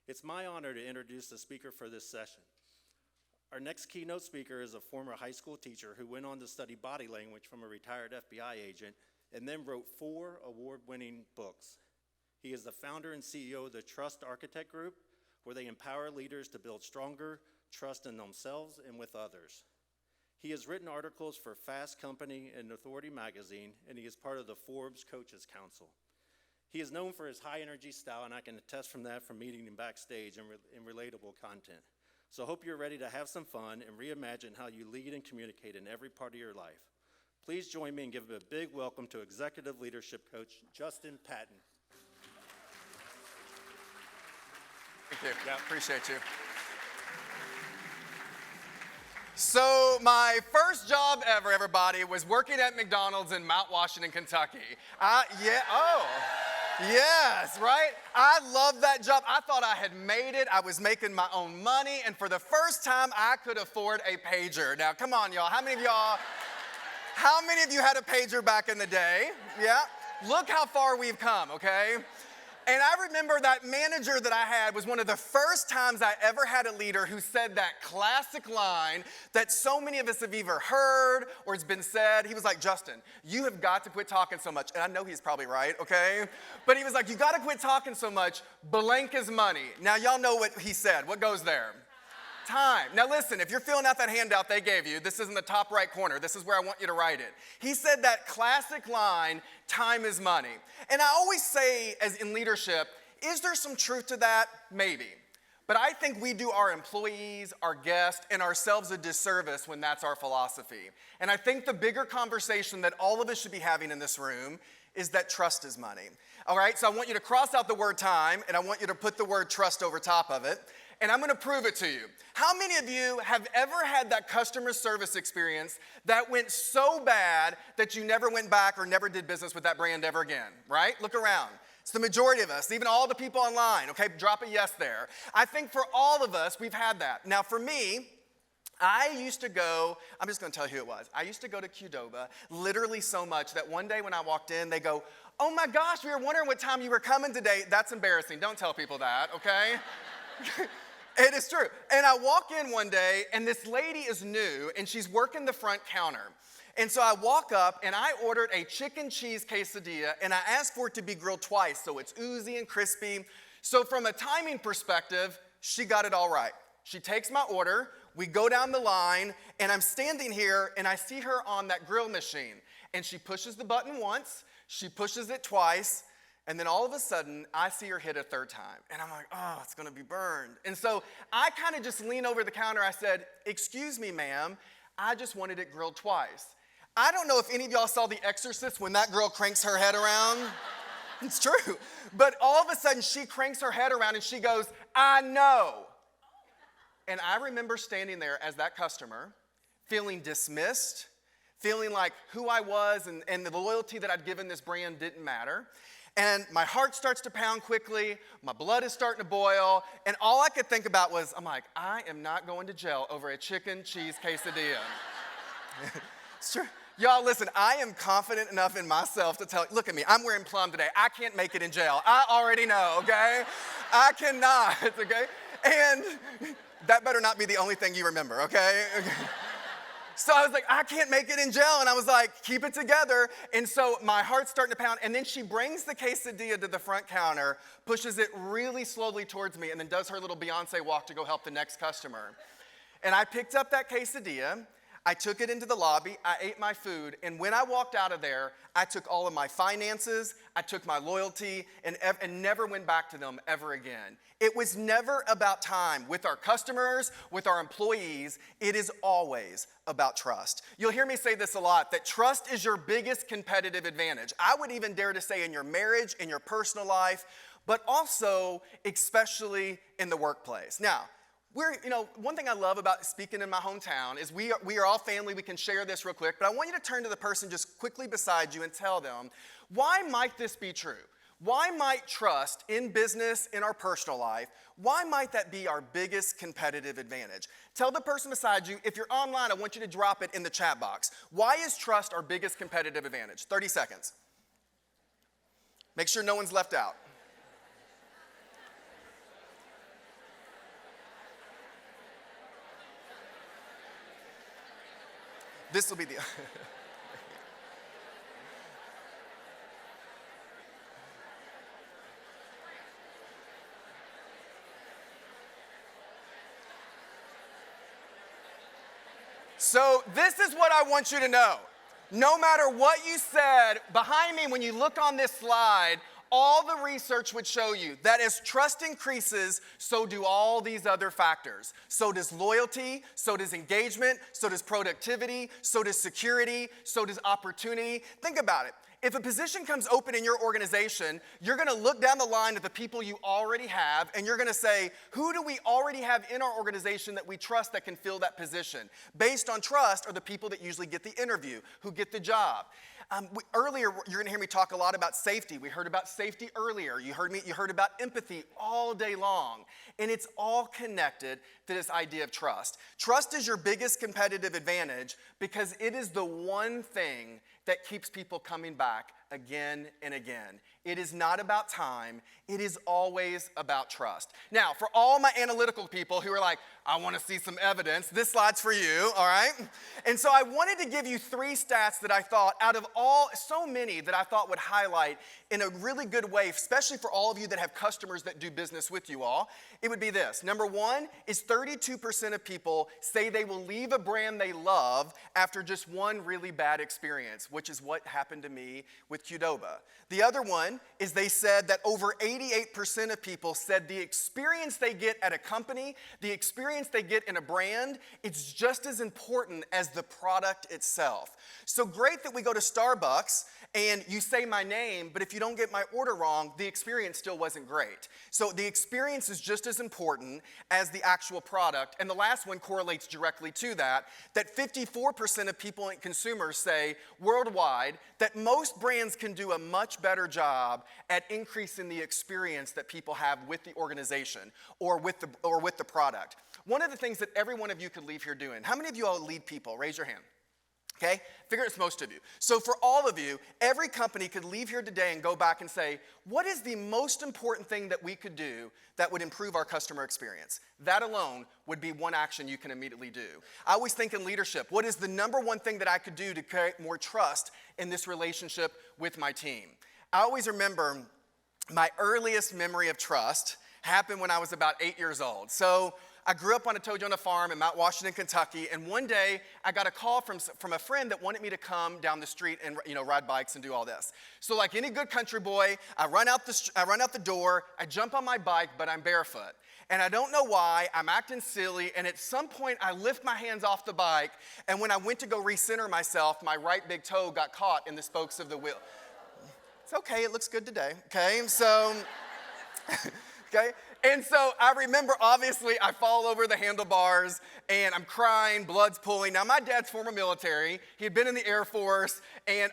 It's my honor to introduce the speaker for this session. Our next keynote speaker is a former high school teacher who went on to study body language from a retired FBI agent and then wrote 4 award-winning books. He is the founder and CEO of the Trust Architect Group, where they empower leaders to build stronger trust in themselves and with others. He has written articles for Fast Company and Authority Magazine, and he is part of the Forbes Coaches Council. He is known for his high-energy style, and I can attest from that from meeting him backstage in relatable content. So I hope you're ready to have some fun and reimagine how you lead and communicate in every part of your life. Please join me and give a big welcome to Executive Leadership Coach, Justin Patton. Thank you. Yeah, appreciate you. So my first job ever, everybody, was working at McDonald's in Mount Washington, Kentucky. Yes, right? I loved that job. I thought I had made it. I was making my own money, and for the first time, I could afford a pager. Now, come on, y'all. How many of you had a pager back in the day? Yeah? Look how far we've come, okay? And I remember that manager that I had was one of the first times I ever had a leader who said that classic line that so many of us have either heard or it's been said. He was like, Justin, you have got to quit talking so much. And I know he's probably right, okay? But he was like, you got to quit talking so much. Blank is money. Now, y'all know what he said. What goes there? Time. Now listen, if you're filling out that handout they gave you, this is in the top right corner. This is where I want you to write it. He said that classic line, time is money. And I always say, as in leadership, is there some truth to that? Maybe. But I think we do our employees, our guests, and ourselves a disservice when that's our philosophy. And I think the bigger conversation that all of us should be having in this room is that trust is money. All right, so I want you to cross out the word time, and I want you to put the word trust over top of it. And I'm going to prove it to you. How many of you have ever had that customer service experience that went so bad that you never went back or never did business with that brand ever again, right? Look around. It's the majority of us, even all the people online, okay? Drop a yes there. I think for all of us, we've had that. Now for me, I used to go, I'm just going to tell you who it was. I used to go to Qdoba literally so much that one day when I walked in, they go, oh my gosh, we were wondering what time you were coming today. That's embarrassing. Don't tell people that, okay? It is true. And I walk in one day, and this lady is new, and she's working the front counter. And so I walk up, and I ordered a chicken cheese quesadilla, and I asked for it to be grilled twice, so it's oozy and crispy. So from a timing perspective, she got it all right. She takes my order, we go down the line, and I'm standing here, and I see her on that grill machine. And she pushes the button once, she pushes it twice, and then all of a sudden, I see her hit a third time. And I'm like, oh, it's gonna be burned. And so I kind of just lean over the counter. I said, excuse me, ma'am, I just wanted it grilled twice. I don't know if any of y'all saw The Exorcist when that girl cranks her head around. It's true. But all of a sudden, she cranks her head around and she goes, I know. And I remember standing there as that customer, feeling dismissed, feeling like who I was and the loyalty that I'd given this brand didn't matter. And my heart starts to pound quickly, my blood is starting to boil, and all I could think about was, I'm like, I am not going to jail over a chicken cheese quesadilla. It's true. Y'all, listen, I am confident enough in myself to tell you, look at me, I'm wearing plum today. I can't make it in jail. I already know, okay? I cannot, okay? And that better not be the only thing you remember, okay? So I was like, I can't make it in jail. And I was like, keep it together. And so my heart's starting to pound. And then she brings the quesadilla to the front counter, pushes it really slowly towards me, and then does her little Beyonce walk to go help the next customer. And I picked up that quesadilla. I took it into the lobby, I ate my food, and when I walked out of there, I took all of my finances, I took my loyalty, and never went back to them ever again. It was never about time. With our customers, with our employees, it is always about trust. You'll hear me say this a lot, that trust is your biggest competitive advantage. I would even dare to say in your marriage, in your personal life, but also especially in the workplace. Now, one thing I love about speaking in my hometown is we are all family. We can share this real quick, but I want you to turn to the person just quickly beside you and tell them, why might this be true? Why might trust in business, in our personal life, why might that be our biggest competitive advantage? Tell the person beside you, if you're online, I want you to drop it in the chat box. Why is trust our biggest competitive advantage? 30 seconds. Make sure no one's left out. This will be the... So this is what I want you to know. No matter what you said, behind me when you look on this slide, all the research would show you that as trust increases, so do all these other factors. So does loyalty, so does engagement, so does productivity, so does security, so does opportunity. Think about it. If a position comes open in your organization, you're going to look down the line at the people you already have, and you're going to say, who do we already have in our organization that we trust that can fill that position? Based on trust are the people that usually get the interview, who get the job. Earlier, you're going to hear me talk a lot about safety. We heard about safety earlier. You heard about empathy all day long. And it's all connected to this idea of trust. Trust is your biggest competitive advantage because it is the one thing that keeps people coming back again and again. It is not about time. It is always about trust. Now, for all my analytical people who are like, I want to see some evidence, this slide's for you, all right? And so I wanted to give you 3 stats that I thought, out of so many that I thought would highlight in a really good way, especially for all of you that have customers that do business with you all. It would be this. Number 1 is 32% of people say they will leave a brand they love after just one really bad experience, which is what happened to me with Qdoba. The other one is they said that over 88% of people said the experience they get at a company, the experience they get in a brand, it's just as important as the product itself. So great that we go to Starbucks and you say my name, but if you don't get my order wrong, the experience still wasn't great. So the experience is just as important as the actual product. And the last one correlates directly to that 54% of people and consumers say worldwide that most brands can do a much better job at increasing the experience that people have with the organization or with the product. One of the things that every one of you could leave here doing, how many of you all lead people? Raise your hand. Okay? Figure it's most of you. So for all of you, every company could leave here today and go back and say, what is the most important thing that we could do that would improve our customer experience? That alone would be one action you can immediately do. I always think in leadership, what is the number one thing that I could do to create more trust in this relationship with my team? I always remember my earliest memory of trust happened when I was about 8 years old. So I grew up on a farm in Mount Washington, Kentucky, and one day I got a call from a friend that wanted me to come down the street and ride bikes and do all this. So like any good country boy, I run out the door, I jump on my bike, but I'm barefoot. And I don't know why, I'm acting silly, and at some point I lift my hands off the bike, and when I went to go recenter myself, my right big toe got caught in the spokes of the wheel. It's okay, it looks good today, okay? So, okay? And so I remember, obviously, I fall over the handlebars, and I'm crying, blood's pooling. Now, my dad's former military. He had been in the Air Force, and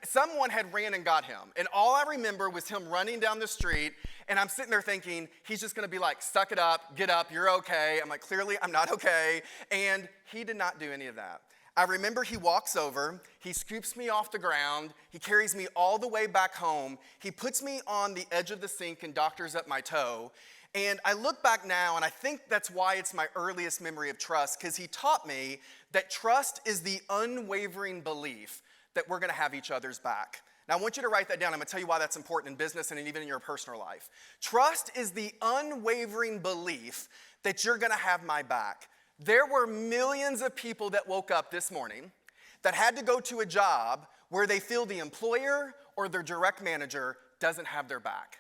someone had ran and got him. And all I remember was him running down the street, and I'm sitting there thinking, he's just gonna be like, suck it up, get up, you're okay. I'm like, clearly, I'm not okay. And he did not do any of that. I remember he walks over, he scoops me off the ground, he carries me all the way back home, he puts me on the edge of the sink and doctors up my toe, and I look back now and I think that's why it's my earliest memory of trust, because he taught me that trust is the unwavering belief that we're gonna have each other's back. Now I want you to write that down. I'm gonna tell you why that's important in business and even in your personal life. Trust is the unwavering belief that you're gonna have my back. There were millions of people that woke up this morning that had to go to a job where they feel the employer or their direct manager doesn't have their back.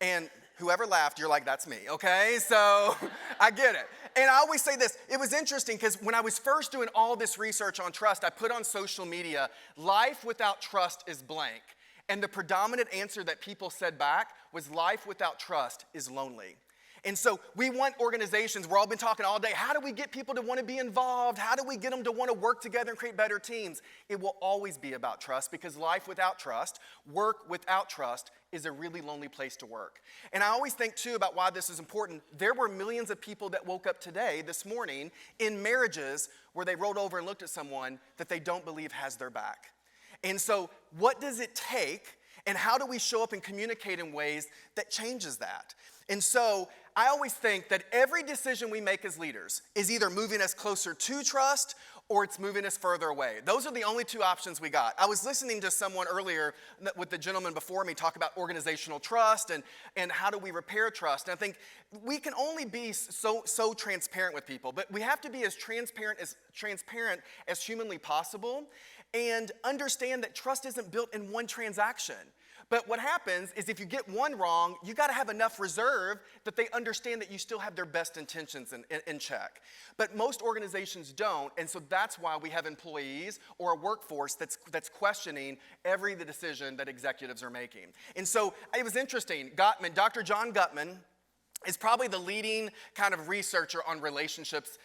And whoever laughed, you're like, that's me, okay? So I get it. And I always say this, it was interesting because when I was first doing all this research on trust, I put on social media, life without trust is blank. And the predominant answer that people said back was life without trust is lonely. And so we want organizations, we've all been talking all day, how do we get people to want to be involved? How do we get them to want to work together and create better teams? It will always be about trust because life without trust, work without trust is a really lonely place to work. And I always think too about why this is important. There were millions of people that woke up today, this morning, in marriages where they rolled over and looked at someone that they don't believe has their back. And so what does it take and how do we show up and communicate in ways that changes that? And so I always think that every decision we make as leaders is either moving us closer to trust or it's moving us further away. Those are the only two options we got. I was listening to someone earlier with the gentleman before me talk about organizational trust and how do we repair trust. And I think we can only be so transparent with people, but we have to be as transparent as humanly possible and understand that trust isn't built in one transaction. But what happens is if you get one wrong, you got to have enough reserve that they understand that you still have their best intentions in check. But most organizations don't, and so that's why we have employees or a workforce that's questioning every decision that executives are making. And so it was interesting. Dr. John Gottman is probably the leading kind of researcher on relationships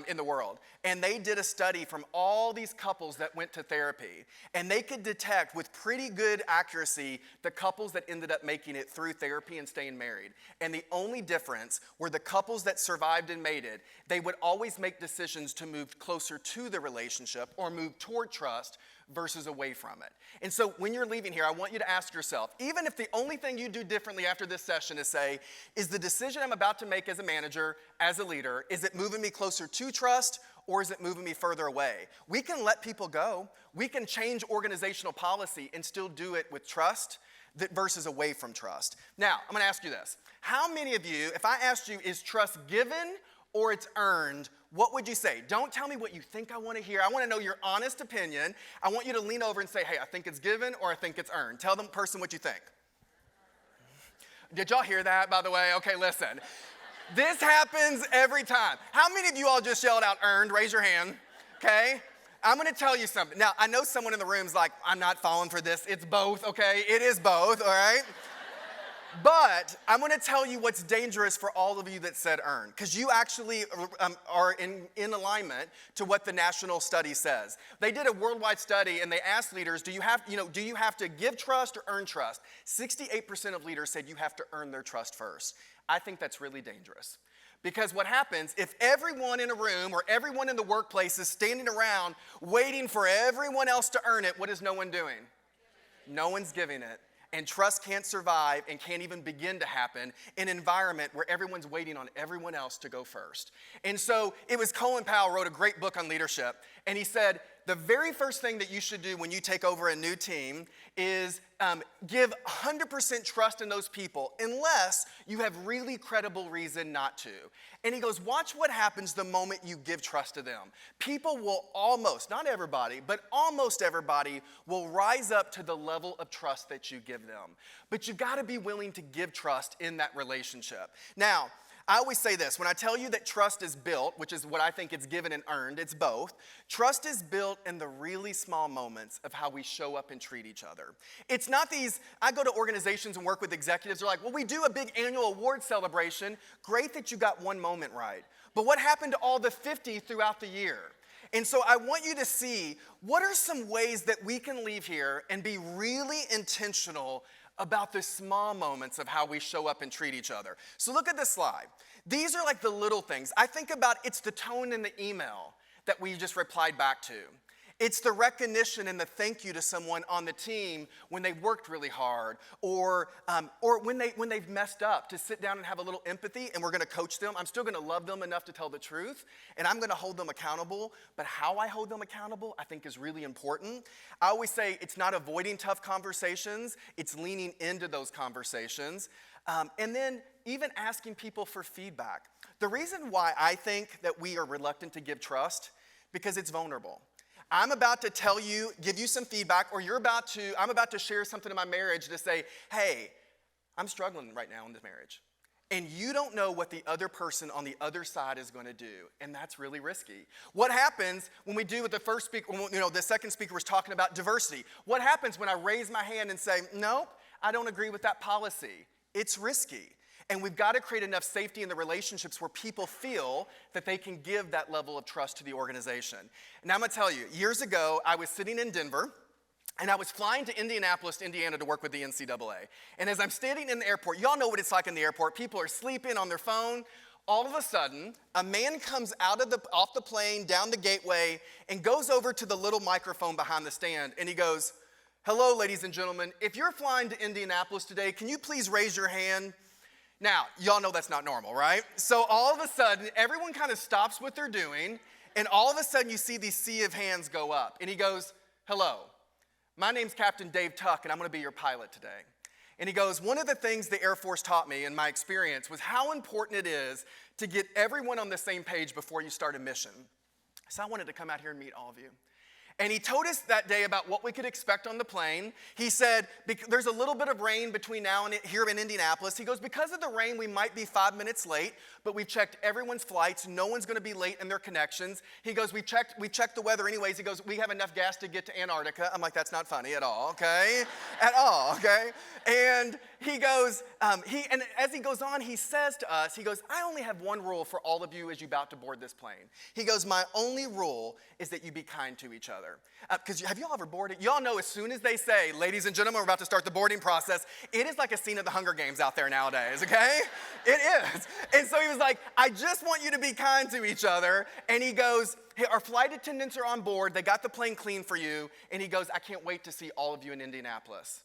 in the world. And they did a study from all these couples that went to therapy. And they could detect with pretty good accuracy the couples that ended up making it through therapy and staying married. And the only difference were the couples that survived and made it, they would always make decisions to move closer to the relationship or move toward trust versus away from it. And so when you're leaving here, I want you to ask yourself, even if the only thing you do differently after this session is say, is the decision I'm about to make as a manager, as a leader, is it moving me closer to trust or is it moving me further away? We can let people go. We can change organizational policy and still do it with trust versus away from trust. Now, I'm gonna ask you this. How many of you, if I asked you, is trust given or it's earned, what would you say? Don't tell me what you think I want to hear. I want to know your honest opinion. I want you to lean over and say, hey, I think it's given or I think it's earned. Tell the person what you think. Did y'all hear that, by the way? Okay, listen. This happens every time. How many of you all just yelled out earned? Raise your hand, okay? I'm going to tell you something. Now, I know someone in the room is like, I'm not falling for this. It's both, okay? It is both, all right? But I'm going to tell you what's dangerous for all of you that said earn, because you actually are in alignment to what the national study says. They did a worldwide study and they asked leaders, do you have to give trust or earn trust? 68% of leaders said you have to earn their trust first. I think that's really dangerous. Because what happens if everyone in a room or everyone in the workplace is standing around waiting for everyone else to earn it, what is no one doing? No one's giving it. And trust can't survive and can't even begin to happen in an environment where everyone's waiting on everyone else to go first. And so it was Colin Powell wrote a great book on leadership. And he said, the very first thing that you should do when you take over a new team is give 100% trust in those people unless you have really credible reason not to. And he goes, watch what happens the moment you give trust to them. People will almost, not everybody, but almost everybody will rise up to the level of trust that you give them. But you got to be willing to give trust in that relationship. Now, I always say this, when I tell you that trust is built, which is what I think it's given and earned, it's both. Trust is built in the really small moments of how we show up and treat each other. It's not these, I go to organizations and work with executives, they're like, well, we do a big annual award celebration. Great that you got one moment right. But what happened to all the 50 throughout the year? And so I want you to see, what are some ways that we can leave here and be really intentional about the small moments of how we show up and treat each other. So look at this slide. These are like the little things. I think about it's the tone in the email that we just replied back to. It's the recognition and the thank you to someone on the team when they worked really hard or when they've messed up, to sit down and have a little empathy, and we're going to coach them. I'm still going to love them enough to tell the truth, and I'm going to hold them accountable, but how I hold them accountable I think is really important. I always say it's not avoiding tough conversations, it's leaning into those conversations, and then even asking people for feedback. The reason why I think that we are reluctant to give trust, because it's vulnerable. I'm about to tell you, give you some feedback, or I'm about to share something in my marriage to say, hey, I'm struggling right now in this marriage. And you don't know what the other person on the other side is going to do, and that's really risky. What happens when we do what the first speaker, the second speaker was talking about diversity? What happens when I raise my hand and say, no, I don't agree with that policy? It's risky. And we've got to create enough safety in the relationships where people feel that they can give that level of trust to the organization. And I'm going to tell you, years ago, I was sitting in Denver, and I was flying to Indianapolis, Indiana to work with the NCAA. And as I'm standing in the airport, y'all know what it's like in the airport. People are sleeping on their phone. All of a sudden, a man comes off the plane, down the gateway, and goes over to the little microphone behind the stand, and he goes, hello, ladies and gentlemen. If you're flying to Indianapolis today, can you please raise your hand? Now, y'all know that's not normal, right? So all of a sudden, everyone kind of stops what they're doing, and all of a sudden you see these sea of hands go up. And he goes, hello, my name's Captain Dave Tuck, and I'm gonna be your pilot today. And he goes, one of the things the Air Force taught me in my experience was how important it is to get everyone on the same page before you start a mission. So I wanted to come out here and meet all of you. And he told us that day about what we could expect on the plane. He said, there's a little bit of rain between now and here in Indianapolis. He goes, because of the rain, we might be 5 minutes late, but we've checked everyone's flights. No one's gonna be late in their connections. He goes, we checked the weather anyways. He goes, we have enough gas to get to Antarctica. I'm like, that's not funny at all, okay? At all, okay? And he goes, and as he goes on, he says to us, he goes, I only have one rule for all of you as you're about to board this plane. He goes, my only rule is that you be kind to each other. Because have y'all ever boarded? Y'all know as soon as they say, ladies and gentlemen, we're about to start the boarding process, it is like a scene of the Hunger Games out there nowadays, okay? It is. And so he was like, I just want you to be kind to each other. And he goes, hey, our flight attendants are on board. They got the plane clean for you. And he goes, I can't wait to see all of you in Indianapolis.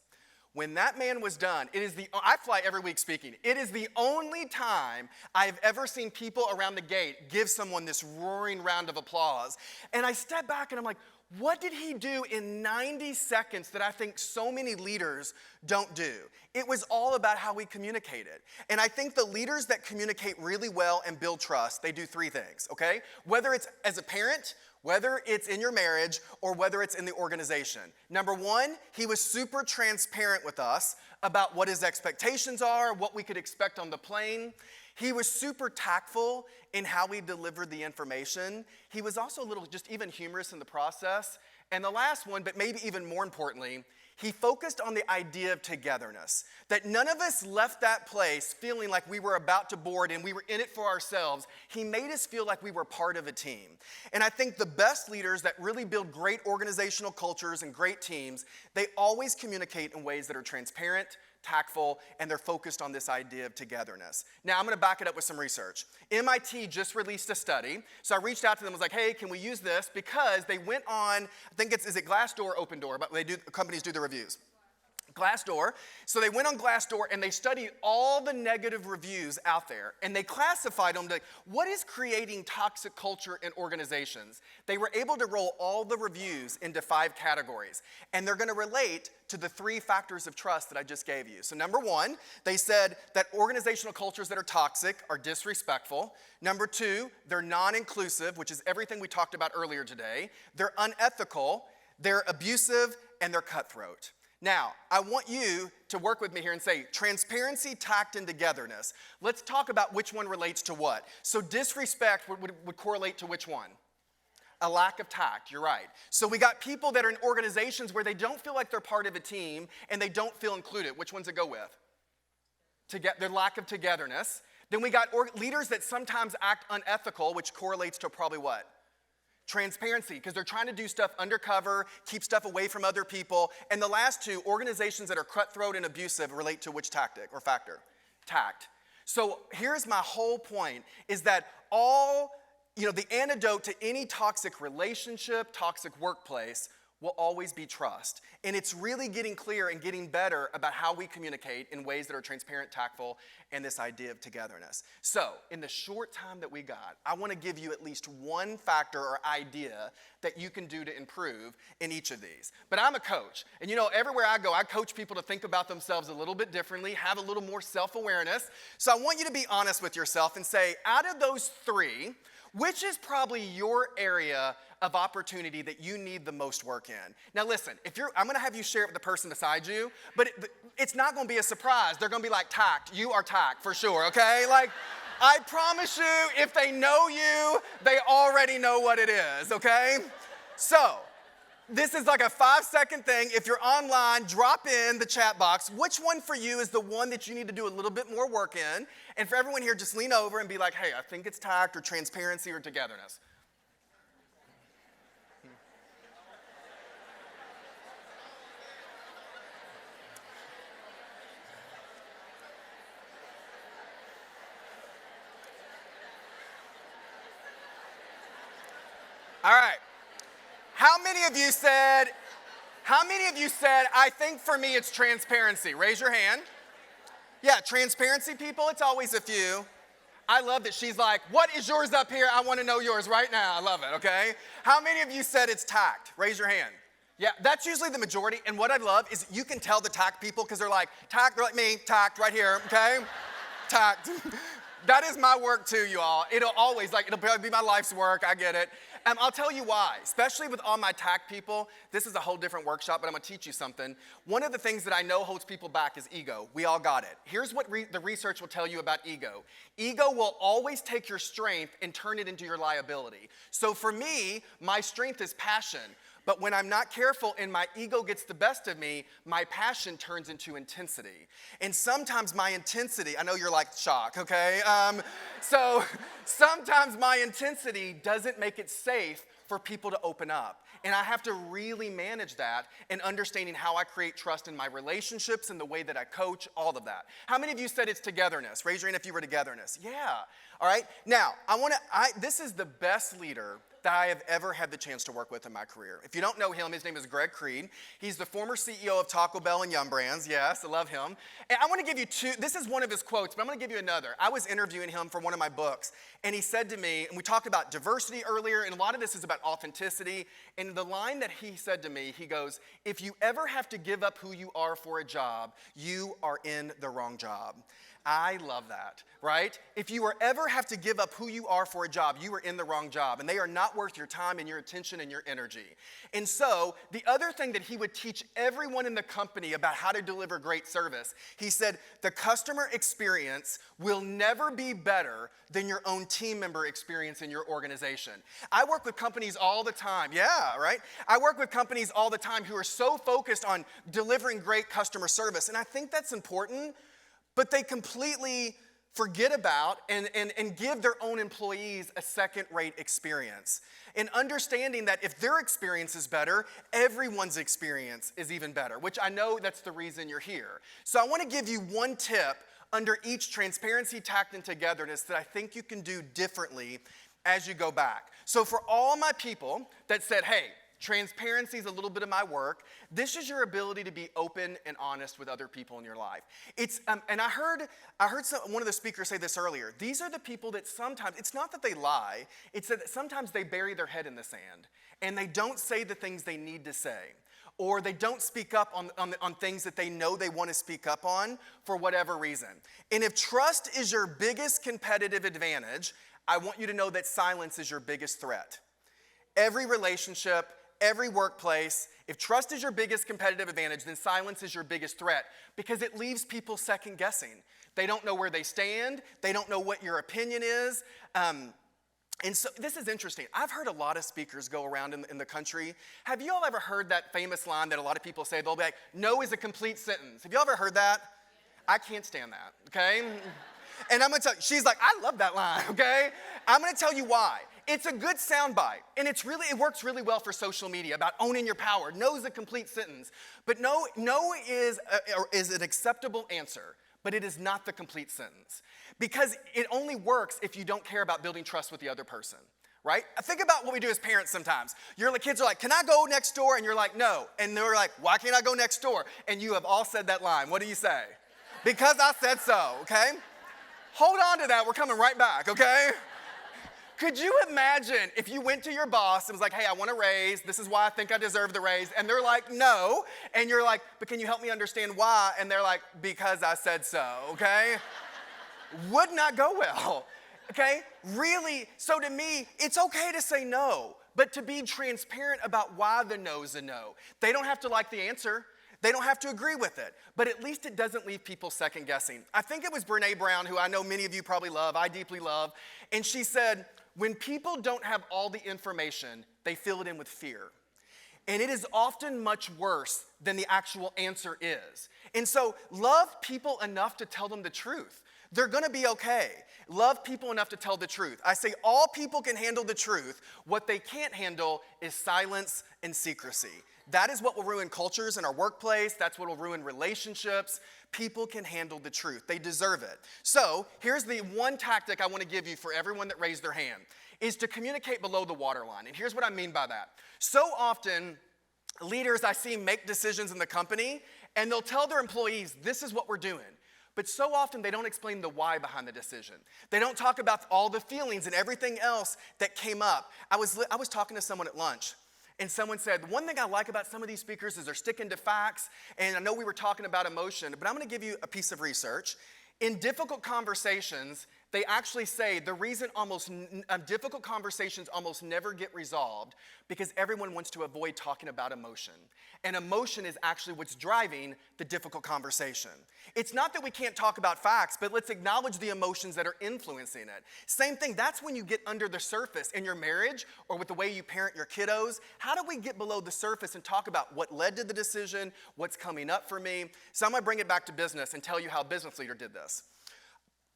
When that man was done, I fly every week speaking. It is the only time I've ever seen people around the gate give someone this roaring round of applause. And I step back and I'm like, what did he do in 90 seconds that I think so many leaders don't do? It was all about how we communicated. And I think the leaders that communicate really well and build trust, they do three things, okay? Whether it's as a parent, whether it's in your marriage, or whether it's in the organization. Number one, he was super transparent with us about what his expectations are, what we could expect on the plane. He was super tactful in how we delivered the information. He was also a little just even humorous in the process. And the last one, but maybe even more importantly, he focused on the idea of togetherness, that none of us left that place feeling like we were about to board and we were in it for ourselves. He made us feel like we were part of a team. And I think the best leaders that really build great organizational cultures and great teams, they always communicate in ways that are transparent, tactful, and they're focused on this idea of togetherness. Now, I'm gonna back it up with some research. MIT just released a study, so I reached out to them and was like, hey, can we use this? Because they went on, I think is it Glassdoor or Open Door? But companies do the reviews. Glassdoor. So they went on Glassdoor and they studied all the negative reviews out there and they classified them to what is creating toxic culture in organizations. They were able to roll all the reviews into 5 categories and they're going to relate to the 3 factors of trust that I just gave you. So number 1, they said that organizational cultures that are toxic are disrespectful. Number 2, they're non-inclusive, which is everything we talked about earlier today. They're unethical, they're abusive, and they're cutthroat. Now, I want you to work with me here and say transparency, tact, and togetherness. Let's talk about which one relates to what. So disrespect would correlate to which one? A lack of tact, you're right. So we got people that are in organizations where they don't feel like they're part of a team and they don't feel included. Which ones to go with? Their lack of togetherness. Then we got leaders that sometimes act unethical, which correlates to probably what? Transparency, because they're trying to do stuff undercover, keep stuff away from other people. And the last 2, organizations that are cutthroat and abusive, relate to which tactic or factor? Tact. So here's my whole point, is that the antidote to any toxic relationship, toxic workplace, will always be trust. And it's really getting clear and getting better about how we communicate in ways that are transparent, tactful, and this idea of togetherness. So, in the short time that we got, I want to give you at least one factor or idea that you can do to improve in each of these. But I'm a coach, and everywhere I go, I coach people to think about themselves a little bit differently, have a little more self-awareness. So I want you to be honest with yourself and say, out of those 3, which is probably your area of opportunity that you need the most work in? Now listen, I'm gonna have you share it with the person beside you, but it's not gonna be a surprise. They're gonna be like, Tact, you are Tact for sure, okay? Like, I promise you, if they know you, they already know what it is, okay? So, this is like a 5-second thing. If you're online, drop in the chat box. Which one for you is the one that you need to do a little bit more work in? And for everyone here, just lean over and be like, hey, I think it's tact or transparency or togetherness. All right. How many of you said, I think for me it's transparency? Raise your hand. Yeah, transparency people, it's always a few. I love that she's like, what is yours up here? I want to know yours right now. I love it, okay? How many of you said it's tact? Raise your hand. Yeah, that's usually the majority. And what I love is you can tell the tact people because they're like, tact, they're like me, tact right here, okay? Tact. That is my work too, you all. It'll probably be my life's work, I get it. I'll tell you why, especially with all my tact people. This is a whole different workshop, but I'm gonna teach you something. One of the things that I know holds people back is ego. We all got it. Here's what the research will tell you about ego. Ego will always take your strength and turn it into your liability. So for me, my strength is passion. But when I'm not careful and my ego gets the best of me, my passion turns into intensity. And sometimes my intensity, I know you're like shocked, okay? So sometimes my intensity doesn't make it safe for people to open up. And I have to really manage that in understanding how I create trust in my relationships and the way that I coach, all of that. How many of you said it's togetherness? Raise your hand if you were togetherness. Yeah, all right? Now, this is the best leader that I have ever had the chance to work with in my career. If you don't know him, his name is Greg Creed. He's the former CEO of Taco Bell and Yum Brands. Yes, I love him. And I want to give you two, this is one of his quotes, but I'm going to give you another. I was interviewing him for one of my books, and he said to me, and we talked about diversity earlier, and a lot of this is about authenticity, and the line that he said to me, he goes, if you ever have to give up who you are for a job, you are in the wrong job. I love that, right? If you ever have to give up who you are for a job, you are in the wrong job, and they are not worth your time and your attention and your energy. And so the other thing that he would teach everyone in the company about how to deliver great service, he said, the customer experience will never be better than your own team member experience in your organization. I work with companies all the time. Yeah, right? I work with companies all the time who are so focused on delivering great customer service, and I think that's important. But they completely forget about and give their own employees a second-rate experience. And understanding that if their experience is better, everyone's experience is even better, which I know that's the reason you're here. So I want to give you one tip under each transparency, tact, and togetherness that I think you can do differently as you go back. So for all my people that said, hey, transparency is a little bit of my work. This is your ability to be open and honest with other people in your life. It's and I heard one of the speakers say this earlier. These are the people that sometimes, it's not that they lie, it's that sometimes they bury their head in the sand and they don't say the things they need to say. Or they don't speak up on things that they know they want to speak up on for whatever reason. And if trust is your biggest competitive advantage, I want you to know that silence is your biggest threat. Every relationship, every workplace, if trust is your biggest competitive advantage, then silence is your biggest threat because it leaves people second guessing. They don't know where they stand. They don't know what your opinion is. And so this is interesting. I've heard a lot of speakers go around in the country. Have you all ever heard that famous line that a lot of people say? They'll be like, no is a complete sentence. Have you ever heard that? I can't stand that, okay? And I'm gonna tell you, she's like, I love that line, okay? I'm gonna tell you why. It's a good soundbite, and it works really well for social media about owning your power. No is a complete sentence, but no is an acceptable answer, but it is not the complete sentence because it only works if you don't care about building trust with the other person, right? Think about what we do as parents sometimes. Your kids are like, can I go next door? And you're like, no. And they're like, why can't I go next door? And you have all said that line. What do you say? Because I said so, okay? Hold on to that. We're coming right back, okay? Could you imagine if you went to your boss and was like, hey, I want a raise. This is why I think I deserve the raise. And they're like, no. And you're like, but can you help me understand why? And they're like, because I said so, okay? Would not go well, okay? Really, so to me, it's okay to say no, but to be transparent about why the no's a no. They don't have to like the answer. They don't have to agree with it, but at least it doesn't leave people second guessing. I think it was Brene Brown, who I know many of you probably love, I deeply love, and she said, when people don't have all the information, they fill it in with fear. And it is often much worse than the actual answer is. And so love people enough to tell them the truth. They're gonna be okay. Love people enough to tell the truth. I say all people can handle the truth. What they can't handle is silence and secrecy. That is what will ruin cultures in our workplace. That's what will ruin relationships. People can handle the truth. They deserve it. So here's the one tactic I want to give you for everyone that raised their hand, is to communicate below the waterline. And here's what I mean by that. So often, leaders I see make decisions in the company, and they'll tell their employees, this is what we're doing. But so often they don't explain the why behind the decision. They don't talk about all the feelings and everything else that came up. I was talking to someone at lunch, and someone said, one thing I like about some of these speakers is they're sticking to facts, and I know we were talking about emotion, but I'm gonna give you a piece of research. In difficult conversations, they actually say the reason difficult conversations almost never get resolved because everyone wants to avoid talking about emotion. And emotion is actually what's driving the difficult conversation. It's not that we can't talk about facts, but let's acknowledge the emotions that are influencing it. Same thing, that's when you get under the surface in your marriage or with the way you parent your kiddos. How do we get below the surface and talk about what led to the decision, what's coming up for me? So I'm gonna bring it back to business and tell you how a business leader did this.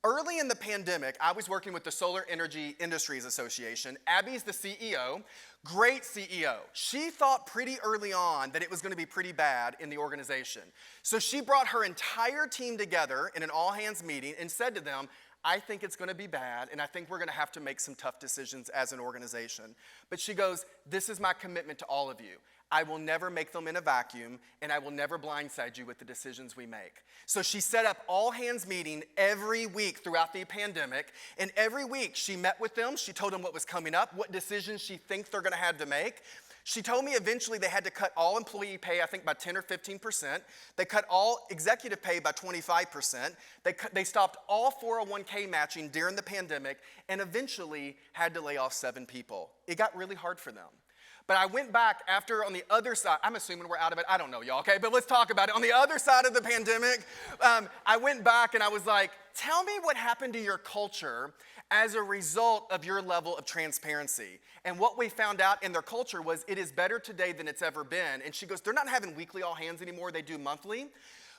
Early in the pandemic, I was working with the Solar Energy Industries Association. Abby's the CEO, great CEO. She thought pretty early on that it was going to be pretty bad in the organization. So she brought her entire team together in an all-hands meeting and said to them, I think it's going to be bad, and I think we're going to have to make some tough decisions as an organization. But she goes, this is my commitment to all of you. I will never make them in a vacuum, and I will never blindside you with the decisions we make. So she set up all-hands meeting every week throughout the pandemic, and every week she met with them. She told them what was coming up, what decisions she thinks they're going to have to make. She told me eventually they had to cut all employee pay, I think by 10 or 15%. They cut all executive pay by 25%. They stopped all 401k matching during the pandemic, and eventually had to lay off 7 people. It got really hard for them. But I went back after on the other side, I'm assuming we're out of it, I don't know y'all, okay? But let's talk about it. On the other side of the pandemic, I went back and I was like, tell me what happened to your culture as a result of your level of transparency. And what we found out in their culture was it is better today than it's ever been. And she goes, they're not having weekly all hands anymore, they do monthly.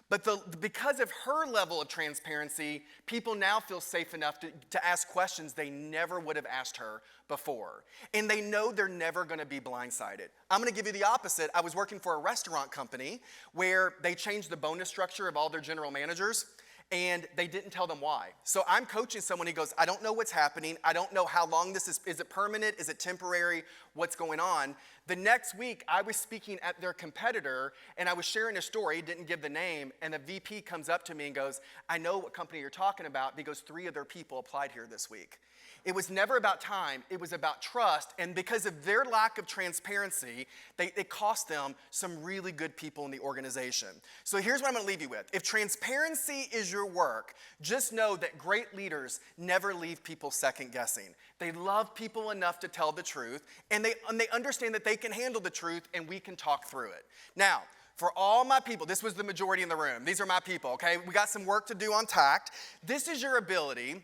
But because of her level of transparency, people now feel safe enough to ask questions they never would have asked her before. And they know they're never gonna be blindsided. I'm gonna give you the opposite. I was working for a restaurant company where they changed the bonus structure of all their general managers, and they didn't tell them why. So I'm coaching someone, he goes, I don't know what's happening. I don't know how long this is it permanent? Is it temporary? What's going on? The next week, I was speaking at their competitor, and I was sharing a story, didn't give the name, and the VP comes up to me and goes, I know what company you're talking about, because 3 of their people applied here this week. It was never about time, it was about trust, and because of their lack of transparency, it cost them some really good people in the organization. So here's what I'm gonna leave you with. If transparency is your work, just know that great leaders never leave people second guessing. They love people enough to tell the truth, and they understand that they can handle the truth, and we can talk through it. Now, for all my people, this was the majority in the room. These are my people, okay? We got some work to do on Tact. This is your ability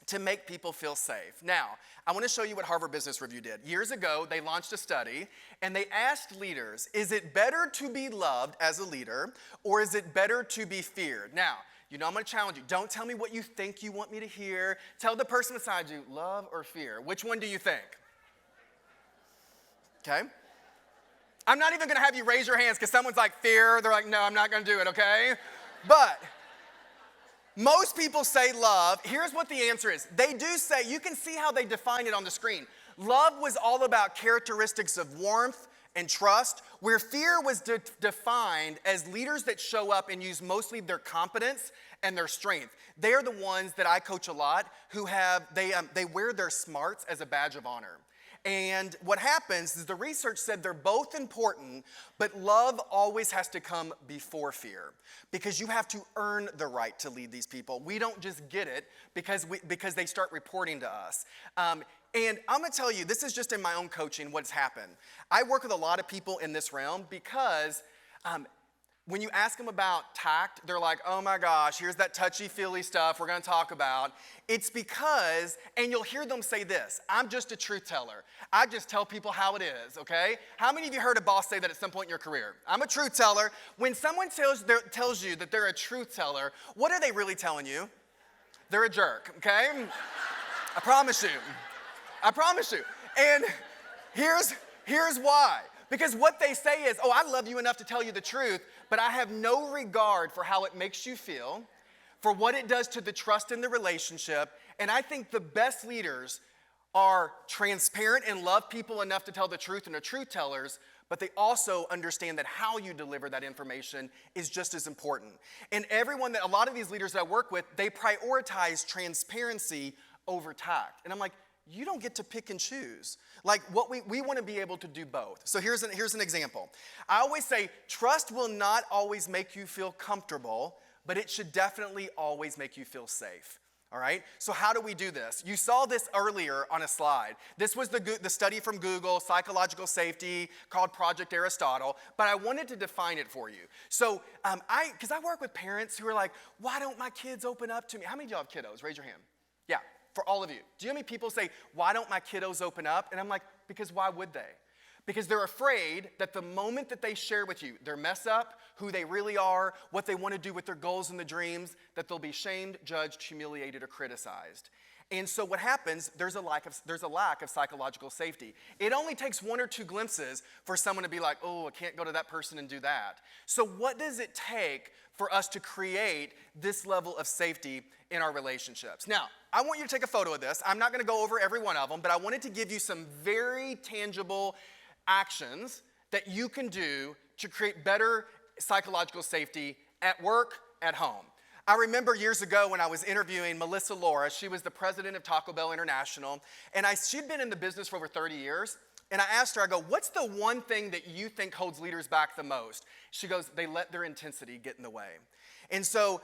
to make people feel safe. Now, I want to show you what Harvard Business Review did. Years ago, they launched a study, and they asked leaders, is it better to be loved as a leader, or is it better to be feared? Now, you know I'm going to challenge you. Don't tell me what you think you want me to hear. Tell the person beside you, love or fear. Which one do you think? Okay? I'm not even going to have you raise your hands because someone's like, fear. They're like, no, I'm not going to do it, okay? But most people say love. Here's what the answer is. They do say, you can see how they define it on the screen. Love was all about characteristics of warmth and trust, where fear was defined as leaders that show up and use mostly their competence and their strength. They're the ones that I coach a lot who they wear their smarts as a badge of honor. And what happens is the research said they're both important, but love always has to come before fear because you have to earn the right to lead these people. We don't just get it because they start reporting to us. And I'm gonna tell you, this is just in my own coaching what's happened. I work with a lot of people in this realm because when you ask them about tact, they're like, oh my gosh, here's that touchy-feely stuff we're gonna talk about. It's because, and you'll hear them say this, I'm just a truth teller. I just tell people how it is, okay? How many of you heard a boss say that at some point in your career? I'm a truth teller. When someone tells you that they're a truth teller, what are they really telling you? They're a jerk, okay? I promise you. I promise you. And here's why. Because what they say is, oh, I love you enough to tell you the truth, but I have no regard for how it makes you feel, for what it does to the trust in the relationship. And I think the best leaders are transparent and love people enough to tell the truth and are truth tellers, but they also understand that how you deliver that information is just as important. And a lot of these leaders that I work with, they prioritize transparency over tact. And I'm like, you don't get to pick and choose. Like, what we want to be able to do both. So here's an example. I always say, trust will not always make you feel comfortable, but it should definitely always make you feel safe. All right? So how do we do this? You saw this earlier on a slide. This was the study from Google, psychological safety, called Project Aristotle, but I wanted to define it for you. So because I work with parents who are like, why don't my kids open up to me? How many of y'all have kiddos? Raise your hand. Yeah, for all of you. Do you know how many people say, why don't my kiddos open up? And I'm like, because why would they? Because they're afraid that the moment that they share with you their mess up, who they really are, what they want to do with their goals and the dreams, that they'll be shamed, judged, humiliated, or criticized. And so what happens, there's a lack of psychological safety. It only takes one or two glimpses for someone to be like, oh, I can't go to that person and do that. So what does it take for us to create this level of safety in our relationships? Now, I want you to take a photo of this. I'm not going to go over every one of them, but I wanted to give you some very tangible actions that you can do to create better psychological safety at work, at home. I remember years ago when I was interviewing Melissa Laura. She was the president of Taco Bell International, and she'd been in the business for over 30 years. And I asked her, I go, what's the one thing that you think holds leaders back the most? She goes, they let their intensity get in the way. And so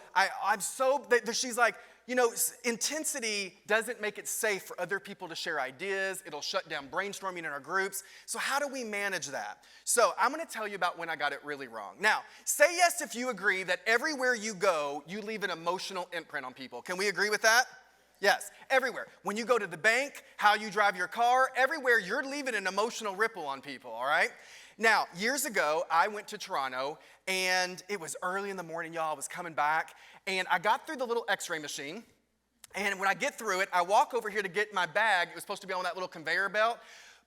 she's like, you know, intensity doesn't make it safe for other people to share ideas. It'll shut down brainstorming in our groups. So how do we manage that? So I'm going to tell you about when I got it really wrong. Now, say yes if you agree that everywhere you go, you leave an emotional imprint on people. Can we agree with that? Yes, everywhere. When you go to the bank, how you drive your car, everywhere you're leaving an emotional ripple on people, all right? Now, years ago, I went to Toronto, and it was early in the morning, y'all. I was coming back, and I got through the little x-ray machine, and when I get through it, I walk over here to get my bag. It was supposed to be on that little conveyor belt,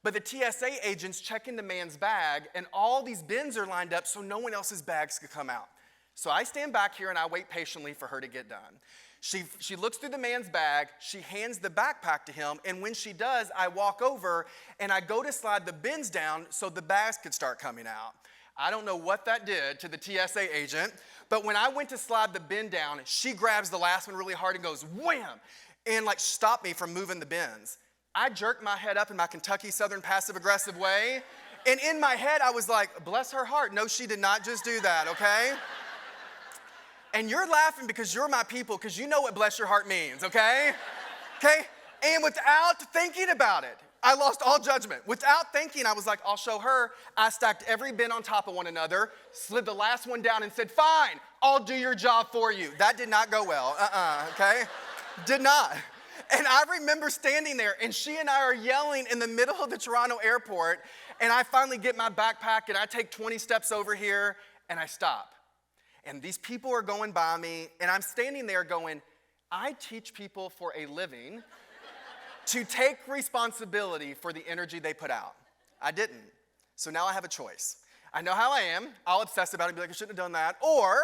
but the TSA agent's checking the man's bag, and all these bins are lined up so no one else's bags could come out. So I stand back here, and I wait patiently for her to get done. She looks through the man's bag, she hands the backpack to him, and when she does, I walk over and I go to slide the bins down so the bags could start coming out. I don't know what that did to the TSA agent, but when I went to slide the bin down, she grabs the last one really hard and goes wham, and like stopped me from moving the bins. I jerked my head up in my Kentucky Southern passive aggressive way, and in my head I was like, bless her heart, no, she did not just do that, okay? And you're laughing because you're my people, because you know what bless your heart means, okay? Okay? And without thinking about it, I lost all judgment. Without thinking, I was like, I'll show her. I stacked every bin on top of one another, slid the last one down and said, fine, I'll do your job for you. That did not go well, okay? Did not. And I remember standing there, and she and I are yelling in the middle of the Toronto airport, and I finally get my backpack, and I take 20 steps over here, and I stop. And these people are going by me, and I'm standing there going, I teach people for a living to take responsibility for the energy they put out. I didn't. So now I have a choice. I know how I am. I'll obsess about it and be like, I shouldn't have done that. Or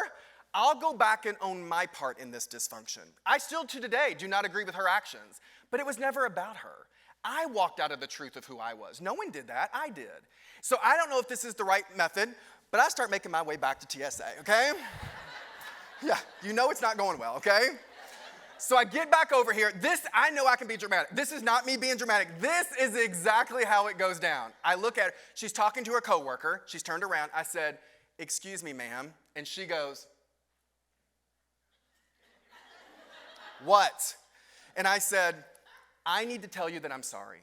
I'll go back and own my part in this dysfunction. I still to today do not agree with her actions, but it was never about her. I walked out of the truth of who I was. No one did that. I did. So I don't know if this is the right method, but I start making my way back to TSA, okay? Yeah, you know it's not going well, okay? So I get back over here. I know I can be dramatic. This is not me being dramatic. This is exactly how it goes down. I look at her. She's talking to her coworker. She's turned around. I said, excuse me, ma'am. And she goes, what? And I said, I need to tell you that I'm sorry.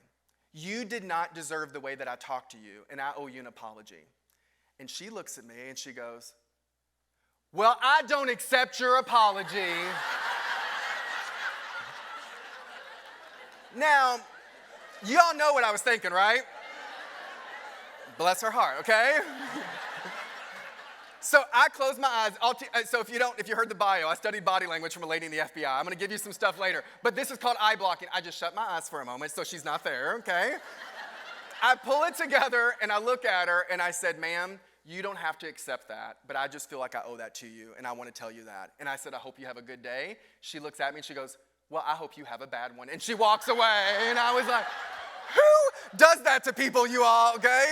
You did not deserve the way that I talked to you, and I owe you an apology. And she looks at me and she goes, well, I don't accept your apology. Now, you all know what I was thinking, right? Bless her heart, okay? So I closed my eyes. So if you heard the bio, I studied body language from a lady in the FBI. I'm going to give you some stuff later. But this is called eye blocking. I just shut my eyes for a moment so she's not there, okay? I pull it together and I look at her and I said, ma'am, you don't have to accept that, but I just feel like I owe that to you and I want to tell you that. And I said, I hope you have a good day. She looks at me and she goes, well, I hope you have a bad one. And she walks away and I was like, who does that to people, you all, okay?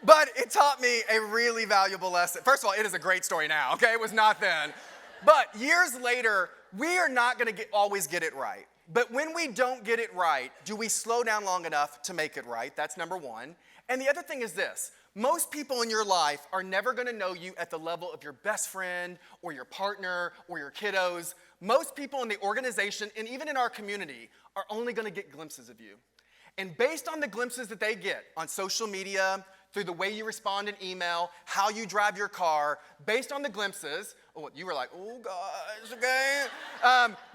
But it taught me a really valuable lesson. First of all, it is a great story now, okay? It was not then. But years later, we are not going to always get it right. But when we don't get it right, do we slow down long enough to make it right? That's number one. And the other thing is this. Most people in your life are never going to know you at the level of your best friend or your partner or your kiddos. Most people in the organization and even in our community are only going to get glimpses of you. And based on the glimpses that they get on social media, through the way you respond in email, how you drive your car, based on the glimpses, you were like, oh gosh, okay.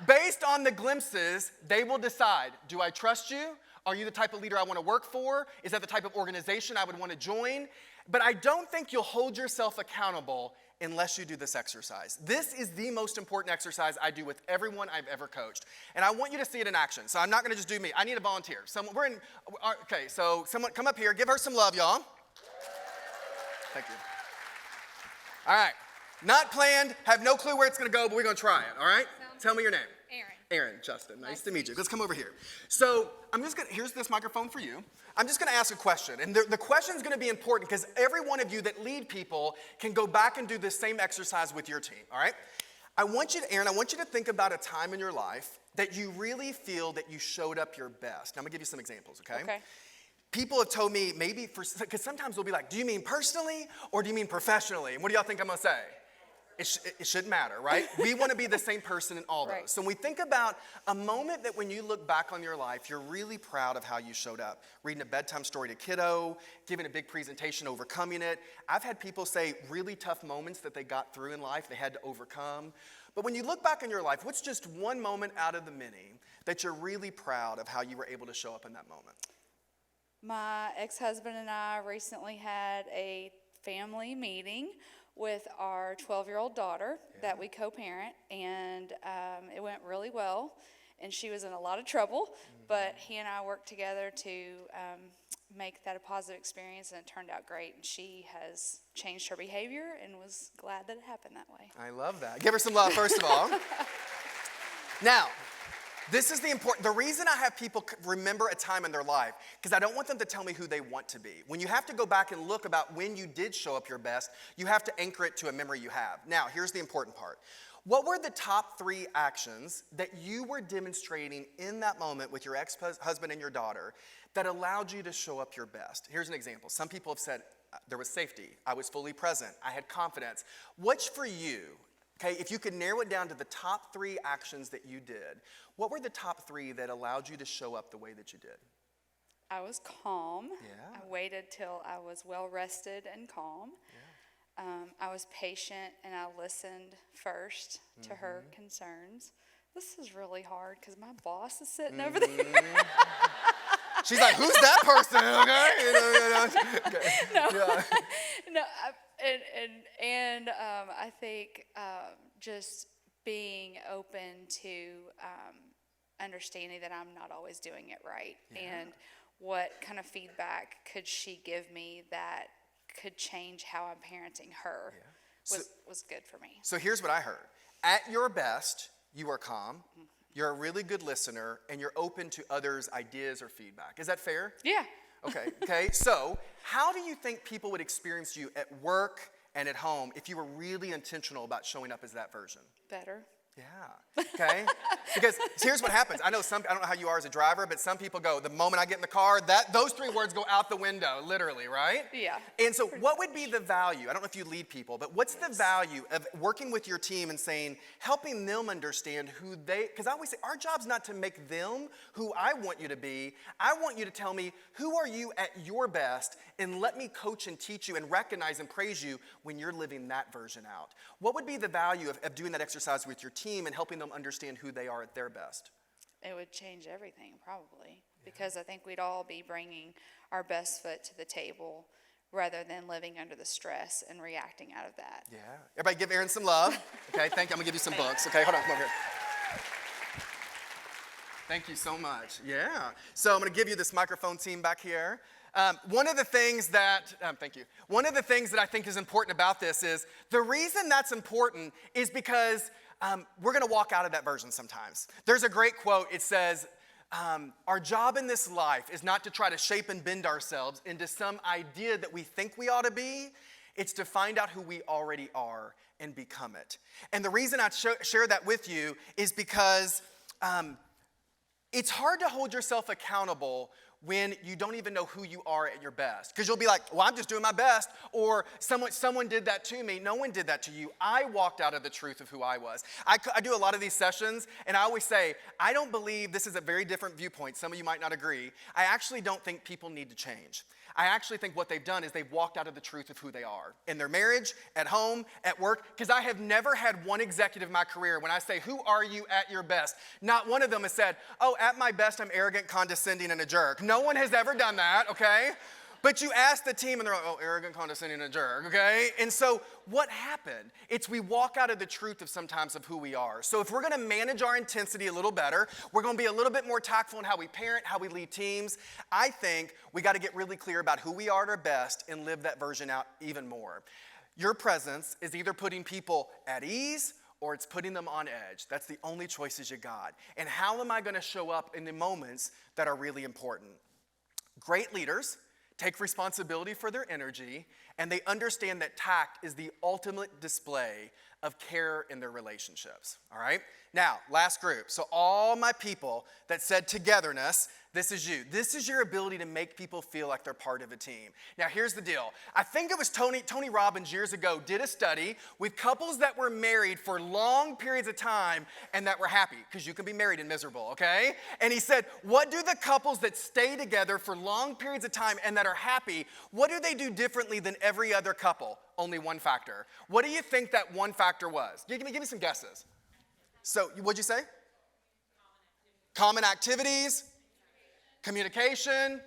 Based on the glimpses, they will decide, do I trust you? Are you the type of leader I want to work for? Is that the type of organization I would want to join? But I don't think you'll hold yourself accountable unless you do this exercise. This is the most important exercise I do with everyone I've ever coached. And I want you to see it in action. So I'm not going to just do me. I need a volunteer. Someone come up here. Give her some love, y'all. Thank you. All right. Not planned. Have no clue where it's going to go, but we're going to try it. All right? Tell me your name. Aaron, Justin, nice to meet you. Let's come over here. So here's this microphone for you. I'm just gonna ask a question. And the question's gonna be important because every one of you that lead people can go back and do this same exercise with your team, all right? Aaron, I want you to think about a time in your life that you really feel that you showed up your best. Now, I'm gonna give you some examples, okay? Okay. People have told me because sometimes they'll be like, do you mean personally or do you mean professionally? And what do y'all think I'm gonna say? It shouldn't matter, right? We want to be the same person in all those. Right. So when we think about a moment that when you look back on your life, you're really proud of how you showed up. Reading a bedtime story to kiddo, giving a big presentation, overcoming it. I've had people say really tough moments that they got through in life, they had to overcome. But when you look back in your life, what's just one moment out of the many that you're really proud of how you were able to show up in that moment? My ex-husband and I recently had a family meeting with our 12-year-old daughter that we co-parent, and it went really well, and she was in a lot of trouble, but he and I worked together to make that a positive experience, and it turned out great, and she has changed her behavior and was glad that it happened that way. I love that. Give her some love, first of all. Now, this is the reason I have people remember a time in their life, because I don't want them to tell me who they want to be. When you have to go back and look about when you did show up your best, you have to anchor it to a memory you have. Now, here's the important part. What were the top 3 actions that you were demonstrating in that moment with your ex-husband and your daughter that allowed you to show up your best? Here's an example. Some people have said, there was safety, I was fully present, I had confidence. What's for you? Okay, if you could narrow it down to the top 3 actions that you did, what were the top 3 that allowed you to show up the way that you did? I was calm. Yeah. I waited till I was well rested and calm. Yeah. I was patient and I listened first to her concerns. This is really hard because my boss is sitting over there. She's like, who's that person? Okay. Okay. No, Yeah. no, I think just being open to understanding that I'm not always doing it right, and what kind of feedback could she give me that could change how I'm parenting her was good for me. So here's what I heard. At your best, you are calm, you're a really good listener, and you're open to others' ideas or feedback. Is that fair? Yeah. Okay. So how do you think people would experience you at work and at home if you were really intentional about showing up as that version? Better. Yeah, okay? Because here's what happens. I don't know how you are as a driver, but some people go, the moment I get in the car, those 3 words go out the window, literally, right? Yeah. And so what would be the value? I don't know if you lead people, but what's the value of working with your team and saying, helping them understand who because I always say, our job's not to make them who I want you to be. I want you to tell me, who are you at your best, and let me coach and teach you and recognize and praise you when you're living that version out. What would be the value of doing that exercise with your team and helping them understand who they are at their best? It would change everything, probably, because I think we'd all be bringing our best foot to the table rather than living under the stress and reacting out of that. Yeah. Everybody give Aaron some love. Okay, thank you. I'm going to give you some books. Okay, hold on, come over here. Thank you so much. Yeah. So I'm going to give you this microphone team back here. One of the things that I think is important about this is the reason that's important is because we're going to walk out of that version sometimes. There's a great quote. It says, our job in this life is not to try to shape and bend ourselves into some idea that we think we ought to be. It's to find out who we already are and become it. And the reason I share that with you is because it's hard to hold yourself accountable when you don't even know who you are at your best. Because you'll be like, well, I'm just doing my best, or someone did that to me. No one did that to you. I walked out of the truth of who I was. I do a lot of these sessions, and I always say, I don't believe, this is a very different viewpoint, some of you might not agree, I actually don't think people need to change. I actually think what they've done is they've walked out of the truth of who they are in their marriage, at home, at work, because I have never had one executive in my career when I say, who are you at your best? Not one of them has said, oh, at my best, I'm arrogant, condescending, and a jerk. No one has ever done that, okay? But you ask the team and they're like, oh, arrogant, condescending, and a jerk, okay? And so what happened? It's we walk out of the truth of sometimes of who we are. So if we're gonna manage our intensity a little better, we're gonna be a little bit more tactful in how we parent, how we lead teams, I think we gotta get really clear about who we are at our best and live that version out even more. Your presence is either putting people at ease or it's putting them on edge. That's the only choices you got. And how am I gonna show up in the moments that are really important? Great leaders take responsibility for their energy, and they understand that tact is the ultimate display of care in their relationships, all right? Now, last group. So all my people that said togetherness, this is you. This is your ability to make people feel like they're part of a team. Now, here's the deal. I think it was Tony Robbins years ago did a study with couples that were married for long periods of time and that were happy, because you can be married and miserable, okay? And he said, what do the couples that stay together for long periods of time and that are happy, what do they do differently than every other couple? Only one factor. What do you think that one factor was? Give me some guesses. So, what'd you say? Common activities. Communication,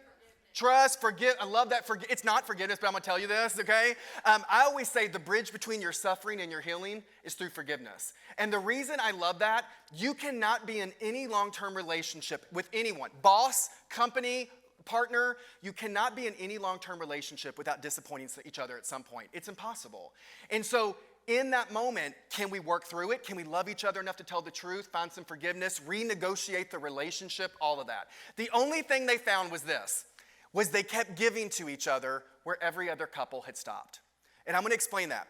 trust, forgive. I love that. It's not forgiveness, but I'm going to tell you this, okay? I always say the bridge between your suffering and your healing is through forgiveness. And the reason I love that, you cannot be in any long-term relationship with anyone, boss, company, partner, you cannot be in any long-term relationship without disappointing each other at some point. It's impossible. And so in that moment, can we work through it? Can we love each other enough to tell the truth, find some forgiveness, renegotiate the relationship, all of that? The only thing they found was this, was they kept giving to each other where every other couple had stopped. And I'm going to explain that.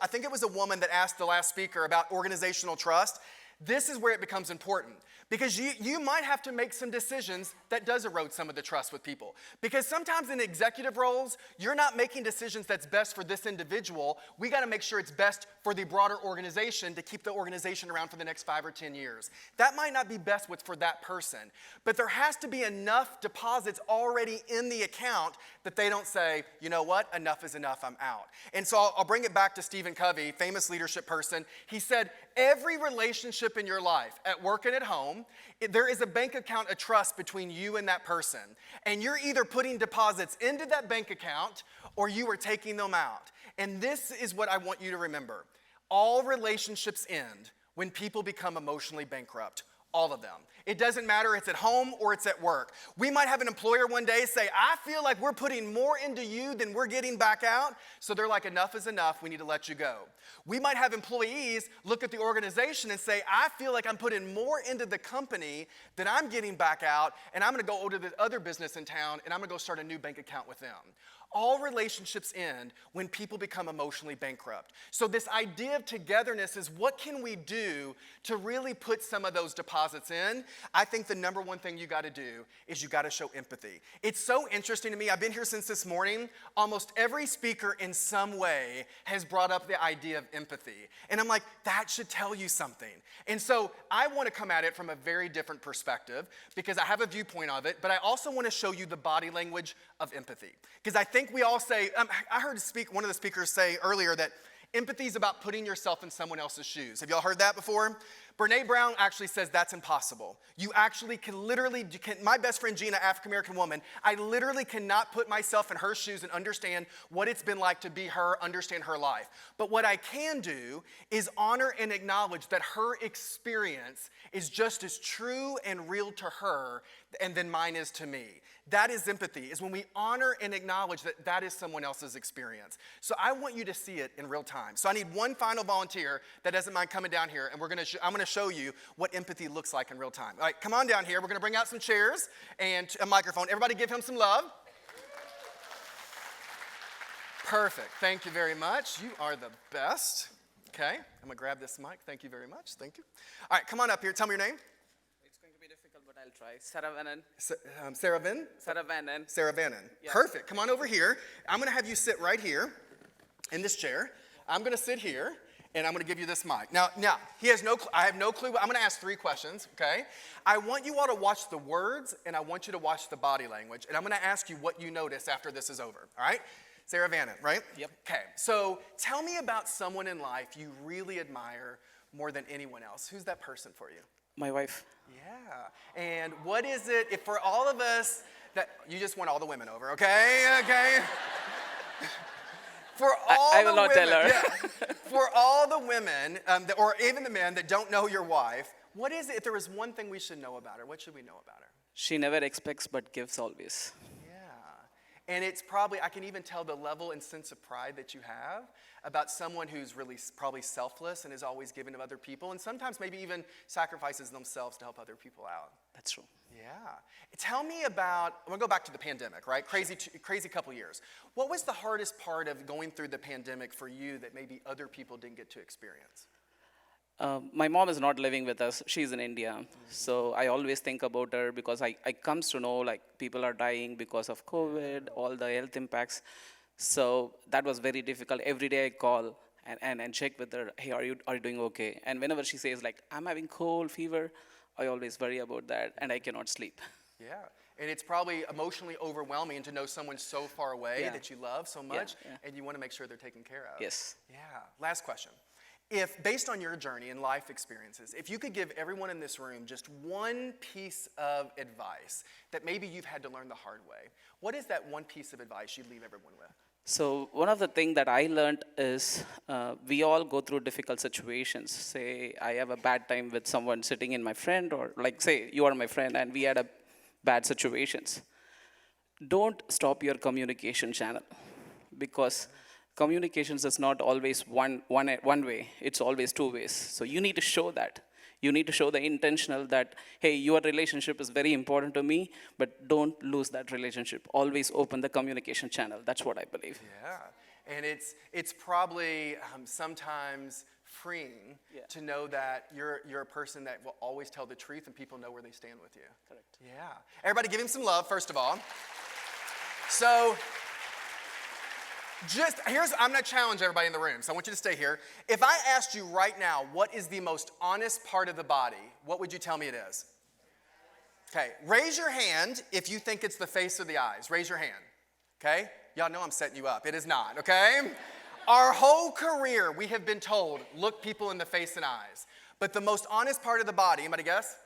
I think it was a woman that asked the last speaker about organizational trust. This is where it becomes important, because you might have to make some decisions that does erode some of the trust with people. Because sometimes in executive roles, you're not making decisions that's best for this individual. We got to make sure it's best for the broader organization to keep the organization around for the next 5 or 10 years. That might not be best what's for that person, but there has to be enough deposits already in the account that they don't say, you know what, enough is enough, I'm out. And so I'll bring it back to Stephen Covey, famous leadership person. He said, every relationship in your life, at work and at home, there is a bank account of trust between you and that person. And you're either putting deposits into that bank account or you are taking them out. And this is what I want you to remember. All relationships end when people become emotionally bankrupt. All of them. It doesn't matter if it's at home or it's at work. We might have an employer one day say, I feel like we're putting more into you than we're getting back out. So they're like, enough is enough, we need to let you go. We might have employees look at the organization and say, I feel like I'm putting more into the company than I'm getting back out, and I'm gonna go over to the other business in town and I'm gonna go start a new bank account with them. All relationships end when people become emotionally bankrupt. So this idea of togetherness is, what can we do to really put some of those deposits in? I think the number one thing you got to do is you got to show empathy. It's so interesting to me. I've been here since this morning. Almost every speaker in some way has brought up the idea of empathy. And I'm like, that should tell you something. And so I want to come at it from a very different perspective, because I have a viewpoint of it, but I also want to show you the body language of empathy. Because I think we all say, I heard one of the speakers say earlier that empathy is about putting yourself in someone else's shoes. Have y'all heard that before? Brene Brown actually says that's impossible. You actually can literally, my best friend Gina, African-American woman, I literally cannot put myself in her shoes and understand what it's been like to be her, understand her life. But what I can do is honor and acknowledge that her experience is just as true and real to her and than mine is to me. That is empathy, is when we honor and acknowledge that that is someone else's experience. So I want you to see it in real time. So I need one final volunteer that doesn't mind coming down here, and I'm going to show you what empathy looks like in real time. All right, come on down here. We're gonna bring out some chairs and a microphone. Everybody give him some love. Perfect, thank you very much. You are the best. Okay, I'm gonna grab this mic. Thank you very much, thank you. All right, come on up here, tell me your name. It's going to be difficult, but I'll try. Sarah Vannan. Sarah Vin? Sarah Vannan. Sarah Vannan. Yeah. Perfect. Come on over here. I'm going to have you sit right here in this chair. I'm going to sit here, and I'm going to give you this mic. Now, he has I have no clue. I'm going to ask 3 questions, okay? I want you all to watch the words, and I want you to watch the body language, and I'm going to ask you what you notice after this is over, all right? Sarah Vannan, right? Yep. Okay, so tell me about someone in life you really admire more than anyone else. Who's that person for you? My wife. Yeah, and what is it, if for all of us, that, you just want all the women over, okay? For all I the will not women, tell her. yeah, for all the women, or even the men that don't know your wife, what is it, if there was one thing we should know about her, what should we know about her? She never expects but gives always. Yeah, and it's probably, I can even tell the level and sense of pride that you have about someone who's really probably selfless and is always giving to other people, and sometimes maybe even sacrifices themselves to help other people out. That's true. Yeah. Tell me about, I'm gonna go back to the pandemic, right? Crazy couple years. What was the hardest part of going through the pandemic for you that maybe other people didn't get to experience? My mom is not living with us. She's in India. So I always think about her because I comes to know like people are dying because of COVID, all the health impacts. So that was very difficult. Every day I call and check with her, hey, are you doing okay? And whenever she says like, I'm having cold, fever, I always worry about that and I cannot sleep. Yeah, and it's probably emotionally overwhelming to know someone so far away that you love so much, and you want to make sure they're taken care of. Yes. Yeah, last question. If, based on your journey and life experiences, if you could give everyone in this room just one piece of advice that maybe you've had to learn the hard way, what is that one piece of advice you'd leave everyone with? So one of the things that I learned is we all go through difficult situations. Say I have a bad time with someone sitting in my friend, or like say you are my friend and we had a bad situations. Don't stop your communication channel, because communications is not always one way. It's always 2 ways. So you need to show that. You need to show the intentional that, hey, your relationship is very important to me, but don't lose that relationship. Always open the communication channel. That's what I believe. Yeah, and it's probably sometimes freeing to know that you're a person that will always tell the truth and people know where they stand with you. Correct. Yeah. Everybody give him some love, first of all. So, I'm going to challenge everybody in the room, so I want you to stay here. If I asked you right now, what is the most honest part of the body, what would you tell me it is? Okay, raise your hand if you think it's the face or the eyes. Raise your hand, okay? Y'all know I'm setting you up. It is not, okay? Our whole career, we have been told, look people in the face and eyes. But the most honest part of the body, anybody guess?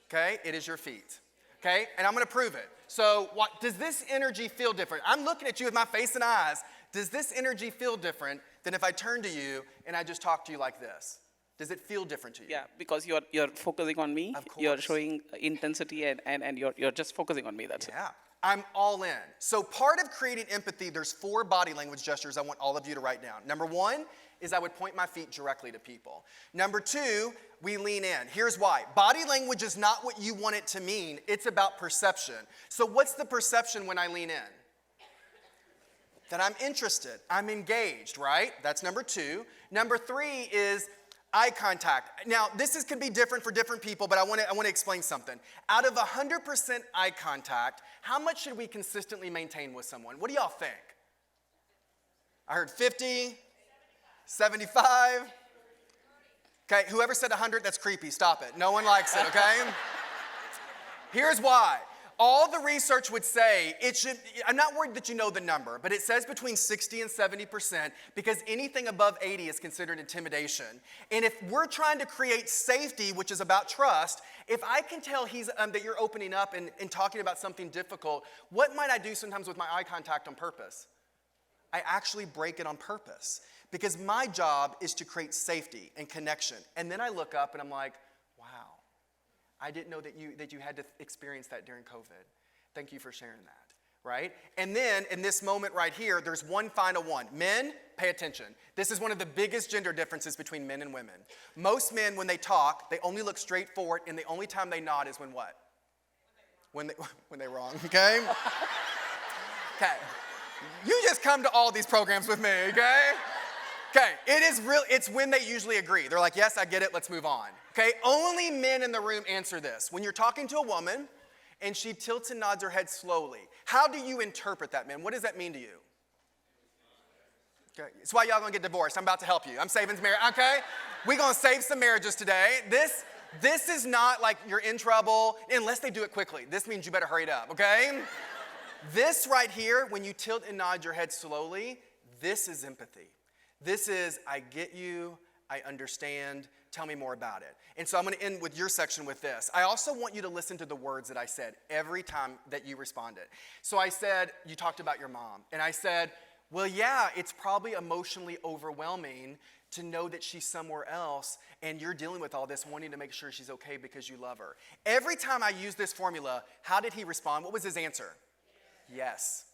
Okay, it is your feet. Okay, and I'm going to prove it. So does this energy feel different? I'm looking at you with my face and eyes. Does this energy feel different than if I turn to you and I just talk to you like this? Does it feel different to you? Yeah, because you're focusing on me. Of course. You're showing intensity and you're just focusing on me. That's it. Yeah, I'm all in. So part of creating empathy, there's 4 body language gestures I want all of you to write down. Number 1 is I would point my feet directly to people. Number 2, we lean in. Here's why. Body language is not what you want it to mean. It's about perception. So what's the perception when I lean in? That I'm interested. I'm engaged, right? That's number 2. Number 3 is eye contact. Now, can be different for different people, but I want to explain something. Out of 100% eye contact, how much should we consistently maintain with someone? What do y'all think? I heard 50, 75. Okay, whoever said 100, that's creepy. Stop it. No one likes it, okay? Here's why. All the research would say I'm not worried that you know the number, but it says between 60 and 70% because anything above 80 is considered intimidation. And if we're trying to create safety, which is about trust, if I can tell that you're opening up and talking about something difficult, what might I do sometimes with my eye contact on purpose? I actually break it on purpose because my job is to create safety and connection. And then I look up and I'm like, wow. I didn't know that you had to experience that during COVID. Thank you for sharing that. right? And then in this moment right here, there's one final one. Men, pay attention. This is one of the biggest gender differences between men and women. Most men, when they talk, they only look straight forward, and the only time they nod is when what? When they're wrong, okay? Okay. You just come to all these programs with me, okay? Okay, it's when they usually agree. They're like, yes, I get it, let's move on. Okay, only men in the room answer this. When you're talking to a woman and she tilts and nods her head slowly, how do you interpret that, man? What does that mean to you? Okay, it's why y'all gonna get divorced. I'm about to help you. I'm saving some marriage, okay? We're gonna save some marriages today. This is not like you're in trouble unless they do it quickly. This means you better hurry it up, okay? This right here, when you tilt and nod your head slowly, this is empathy. This is, I get you, I understand, tell me more about it. And so I'm gonna end with your section with this. I also want you to listen to the words that I said every time that you responded. So I said, you talked about your mom, and I said, well, yeah, it's probably emotionally overwhelming to know that she's somewhere else and you're dealing with all this, wanting to make sure she's okay because you love her. Every time I used this formula, how did he respond? What was his answer? Yes.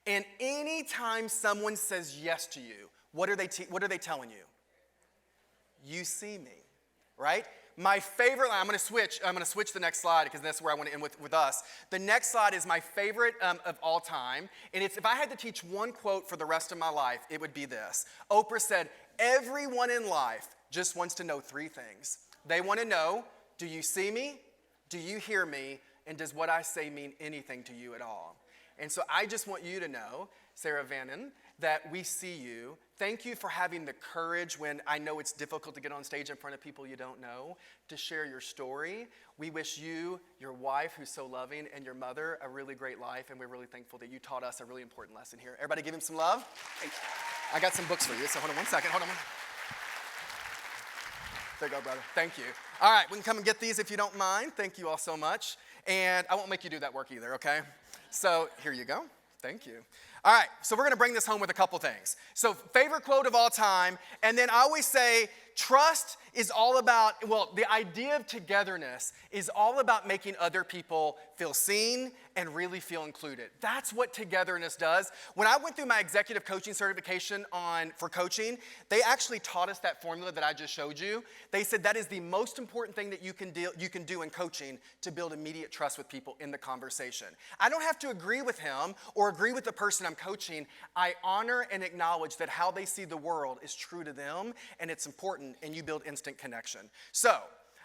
And anytime someone says yes to you, what are they telling you? You see me, right? My favorite line, I'm gonna switch the next slide because that's where I want to end with us. The next slide is my favorite of all time. And it's, if I had to teach one quote for the rest of my life, it would be this. Oprah said, everyone in life just wants to know three things. They want to know, do you see me? Do you hear me? And does what I say mean anything to you at all? And so I just want you to know, Sarah Vannon, that we see you. Thank you for having the courage when I know it's difficult to get on stage in front of people you don't know, to share your story. We wish you, your wife, who's so loving, and your mother a really great life, and we're really thankful that you taught us a really important lesson here. Everybody give him some love. I got some books for you, so hold on one second. Hold on. There you go, brother. Thank you. All right, we can come and get these if you don't mind. Thank you all so much. And I won't make you do that work either, okay? So here you go. Thank you. All right, so we're going to bring this home with a couple things. So favorite quote of all time, and then I always say trust is all about, well, the idea of togetherness is all about making other people feel seen and really feel included. That's what togetherness does. When I went through my executive coaching certification for coaching, they actually taught us that formula that I just showed you. They said that is the most important thing that you can do in coaching to build immediate trust with people in the conversation. I don't have to agree with him or agree with the person I'm coaching. I honor and acknowledge that how they see the world is true to them, and it's important, and you build instant connection. So,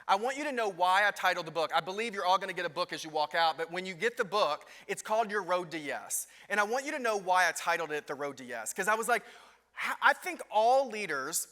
I want you to know why I titled the book. I believe you're all going to get a book as you walk out, but when you get the book, it's called Your Road to Yes. And I want you to know why I titled it The Road to Yes. Because I was like, I think all leaders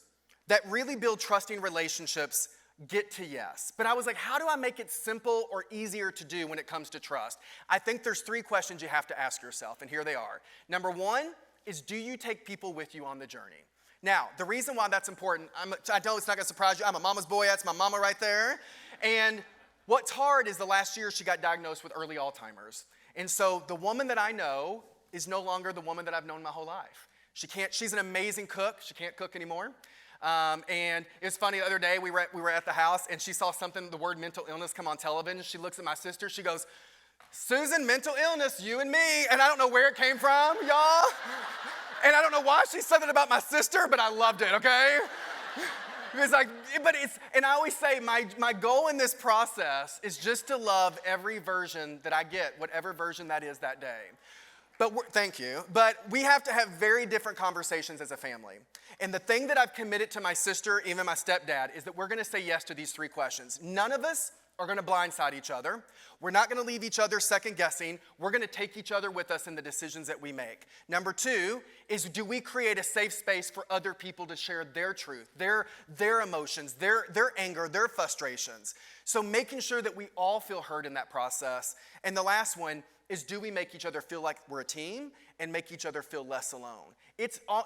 that really build trusting relationships get to yes. But I was like, how do I make it simple or easier to do when it comes to trust? I think there's three questions you have to ask yourself, and here they are. Number one is, do you take people with you on the journey? Now, the reason why that's important, I know it's not going to surprise you. I'm a mama's boy. That's my mama right there. And what's hard is the last year she got diagnosed with early Alzheimer's. And so the woman that I know is no longer the woman that I've known my whole life. She's an amazing cook. She can't cook anymore. And it was funny, the other day we were at the house and she saw something, the word mental illness, come on television. She looks at my sister. She goes, Susan, mental illness, you and me. And I don't know where it came from, y'all. And I don't know why she said it about my sister, but I loved it, okay? It's like, and I always say my goal in this process is just to love every version that I get, whatever version that is that day. Thank you. But we have to have very different conversations as a family. And the thing that I've committed to my sister, even my stepdad, is that we're going to say yes to these three questions. None of us are going to blindside each other. We're not going to leave each other second guessing. We're going to take each other with us in the decisions that we make. Number two is, do we create a safe space for other people to share their truth, their emotions, their anger, their frustrations? So making sure that we all feel heard in that process. And the last one is, do we make each other feel like we're a team and make each other feel less alone?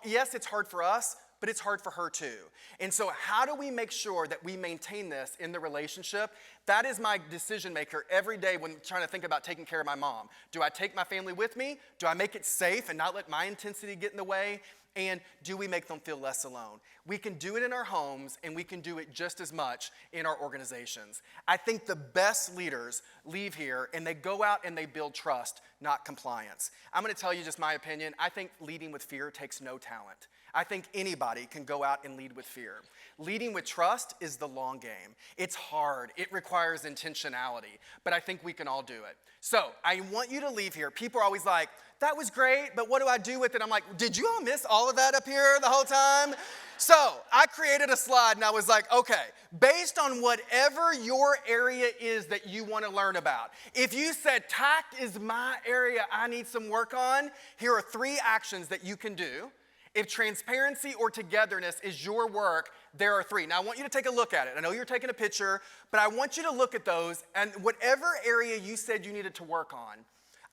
Yes, it's hard for us, but it's hard for her too. And so how do we make sure that we maintain this in the relationship? That is my decision maker every day when trying to think about taking care of my mom. Do I take my family with me? Do I make it safe and not let my intensity get in the way? And do we make them feel less alone? We can do it in our homes, and we can do it just as much in our organizations. I think the best leaders leave here and they go out and they build trust, not compliance. I'm going to tell you just my opinion. I think leading with fear takes no talent. I think anybody can go out and lead with fear. Leading with trust is the long game. It's hard. It requires intentionality, but I think we can all do it. So I want you to leave here. People are always like, that was great, but what do I do with it? I'm like, did you all miss all of that up here the whole time? So I created a slide and I was like, okay, based on whatever your area is that you want to learn about, if you said tact is my area I need some work on, here are 3 actions that you can do. If transparency or togetherness is your work, there are 3. Now, I want you to take a look at it. I know you're taking a picture, but I want you to look at those, and whatever area you said you needed to work on,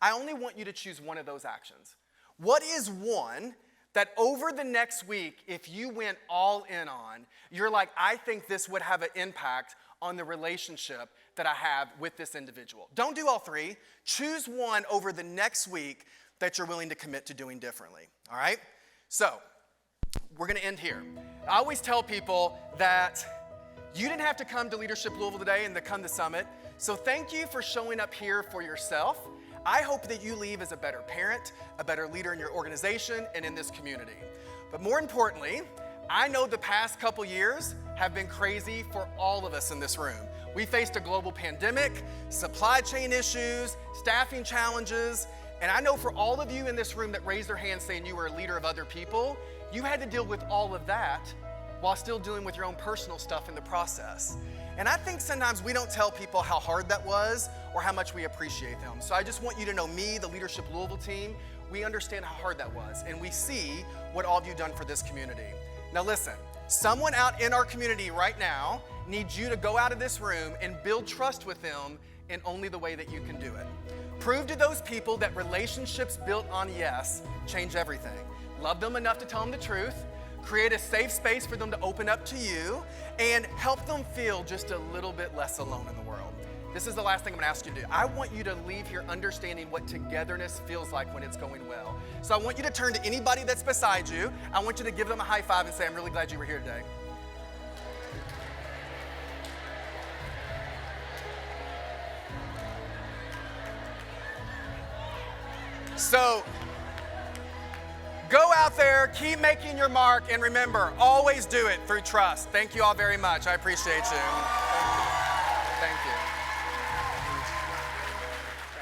I only want you to choose one of those actions. What is one that over the next week, if you went all in on, you're like, I think this would have an impact on the relationship that I have with this individual? Don't do all 3. Choose one over the next week that you're willing to commit to doing differently, all right? So, we're going to end here. I always tell people that you didn't have to come to Leadership Louisville today and to come to Summit. So thank you for showing up here for yourself. I hope that you leave as a better parent, a better leader in your organization and in this community. But more importantly, I know the past couple years have been crazy for all of us in this room. We faced a global pandemic, supply chain issues, staffing challenges, and I know for all of you in this room that raised their hands saying you were a leader of other people, you had to deal with all of that while still dealing with your own personal stuff in the process. And I think sometimes we don't tell people how hard that was or how much we appreciate them. So I just want you to know me, the Leadership Louisville team, we understand how hard that was, and we see what all of you done for this community. Now listen, someone out in our community right now needs you to go out of this room and build trust with them in only the way that you can do it. Prove to those people that relationships built on yes change everything. Love them enough to tell them the truth, create a safe space for them to open up to you, and help them feel just a little bit less alone in the world. This is the last thing I'm gonna ask you to do. I want you to leave here understanding what togetherness feels like when it's going well. So I want you to turn to anybody that's beside you. I want you to give them a high five and say, I'm really glad you were here today. So, go out there, keep making your mark, and remember, always do it through trust. Thank you all very much. I appreciate you.